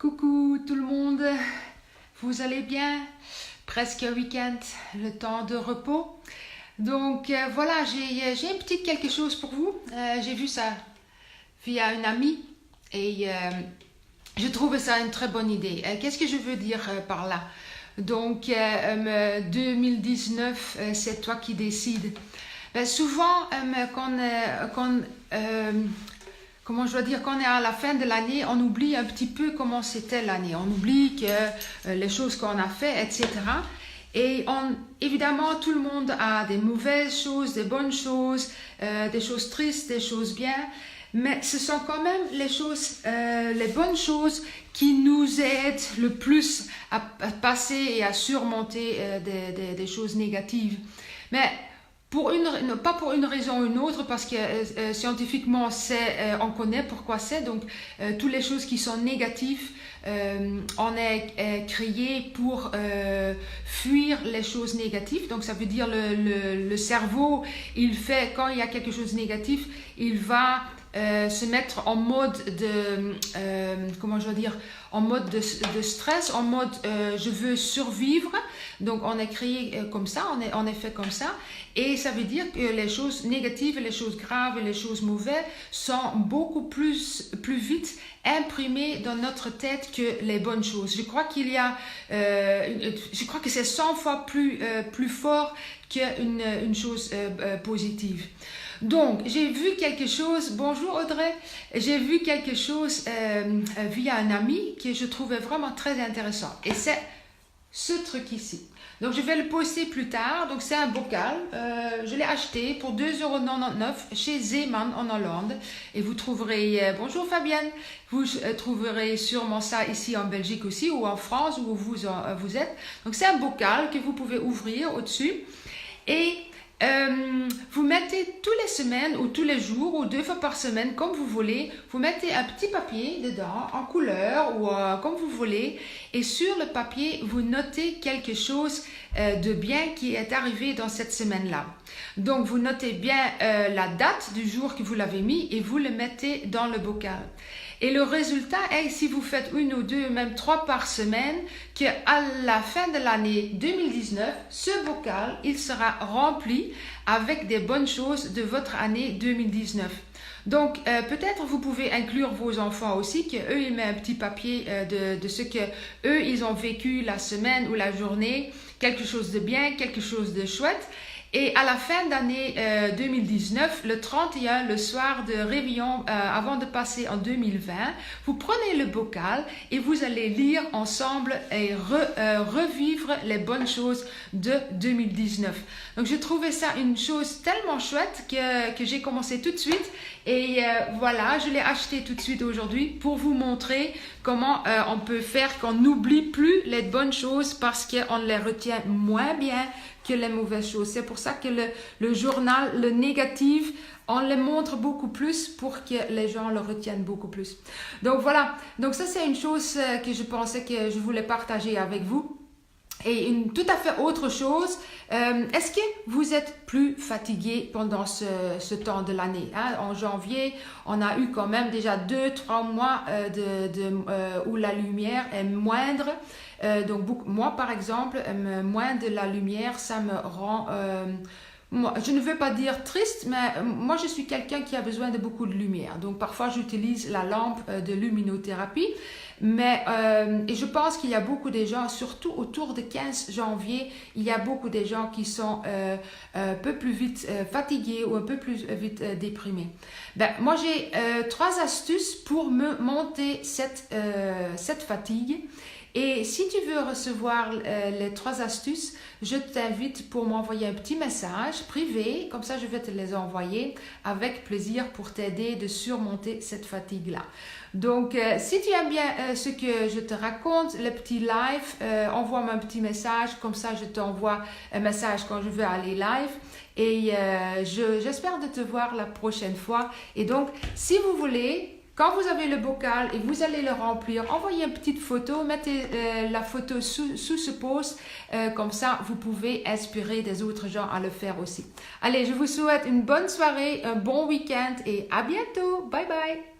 Coucou tout le monde, vous allez bien? Presque week-end, le temps de repos. Donc voilà, j'ai une petite quelque chose pour vous. J'ai vu ça via une amie et je trouve ça une très bonne idée. Qu'est-ce que je veux dire par là? Donc 2019, c'est toi qui décides. Souvent, comment je dois dire, quand on est à la fin de l'année, on oublie un petit peu comment c'était l'année. On oublie que les choses qu'on a fait, etc. Et évidemment, tout le monde a des mauvaises choses, des bonnes choses, des choses tristes, des choses bien. Mais ce sont quand même les choses, les bonnes choses qui nous aident le plus à passer et à surmonter des choses négatives. Mais pas pour une raison ou une autre, parce que scientifiquement, on connaît pourquoi c'est. Donc, toutes les choses qui sont négatives, on est créé pour fuir les choses négatives. Donc, ça veut dire le cerveau, il fait, quand il y a quelque chose de négatif, il va se mettre en mode de, comment je veux dire, en mode de stress, en mode je veux survivre. Donc on est créé comme ça, on est fait comme ça. Et ça veut dire que les choses négatives, les choses graves, les choses mauvaises sont beaucoup plus vite imprimées dans notre tête que les bonnes choses. Je crois je crois que c'est 100 fois plus fort qu'une chose positive. Donc, j'ai vu quelque chose, bonjour Audrey, j'ai vu quelque chose via un ami que je trouvais vraiment très intéressant. Et c'est ce truc ici. Donc, je vais le poster plus tard. Donc, c'est un bocal. Je l'ai acheté pour 2,99 € chez Zeeman en Hollande. Et vous trouverez, bonjour Fabienne, vous trouverez sûrement ça ici en Belgique aussi ou en France où vous êtes. Donc, c'est un bocal que vous pouvez ouvrir au-dessus. Et vous mettez tous les semaines ou tous les jours ou 2 fois par semaine, comme vous voulez, vous mettez un petit papier dedans en couleur ou comme vous voulez, et sur le papier vous notez quelque chose de bien qui est arrivé dans cette semaine-là. Donc vous notez bien la date du jour que vous l'avez mis et vous le mettez dans le bocal. Et le résultat est, si vous faites 1 ou 2, même 3 par semaine, qu'à la fin de l'année 2019, ce bocal, il sera rempli avec des bonnes choses de votre année 2019. Donc, peut-être vous pouvez inclure vos enfants aussi, qu'eux, ils mettent un petit papier de ce que eux ils ont vécu la semaine ou la journée, quelque chose de bien, quelque chose de chouette. Et à la fin d'année 2019, le 31, le soir de Réveillon, avant de passer en 2020, vous prenez le bocal et vous allez lire ensemble et revivre les bonnes choses de 2019. Donc, je trouvais ça une chose tellement chouette que j'ai commencé tout de suite. Et voilà, je l'ai acheté tout de suite aujourd'hui pour vous montrer comment on peut faire qu'on n'oublie plus les bonnes choses parce qu'on les retient moins bien que les mauvaises choses. C'est pour ça que le journal, le négatif, on le montre beaucoup plus pour que les gens le retiennent beaucoup plus. Donc voilà, donc ça c'est une chose que je pensais que je voulais partager avec vous. Et une tout à fait autre chose, est-ce que vous êtes plus fatigué pendant ce temps de l'année, hein? En janvier, on a eu quand même déjà 2-3 mois où la lumière est moindre. Donc moi par exemple, moins de la lumière, ça me rend... je ne veux pas dire triste, mais moi je suis quelqu'un qui a besoin de beaucoup de lumière. Donc parfois j'utilise la lampe de luminothérapie. Et je pense qu'il y a beaucoup de gens, surtout autour de 15 janvier, il y a beaucoup de gens qui sont un peu plus vite fatigués ou un peu plus vite déprimés. Moi j'ai 3 astuces pour me monter cette fatigue. Et si tu veux recevoir les 3 astuces, je t'invite pour m'envoyer un petit message privé. Comme ça, je vais te les envoyer avec plaisir pour t'aider de surmonter cette fatigue-là. Donc, si tu aimes bien ce que je te raconte, les petits lives, envoie-moi un petit message. Comme ça, je t'envoie un message quand je veux aller live. Et j'espère de te voir la prochaine fois. Et donc, si vous voulez... Quand vous avez le bocal et vous allez le remplir, envoyez une petite photo, mettez la photo sous ce post, comme ça vous pouvez inspirer des autres gens à le faire aussi. Allez, je vous souhaite une bonne soirée, un bon week-end et à bientôt. Bye bye.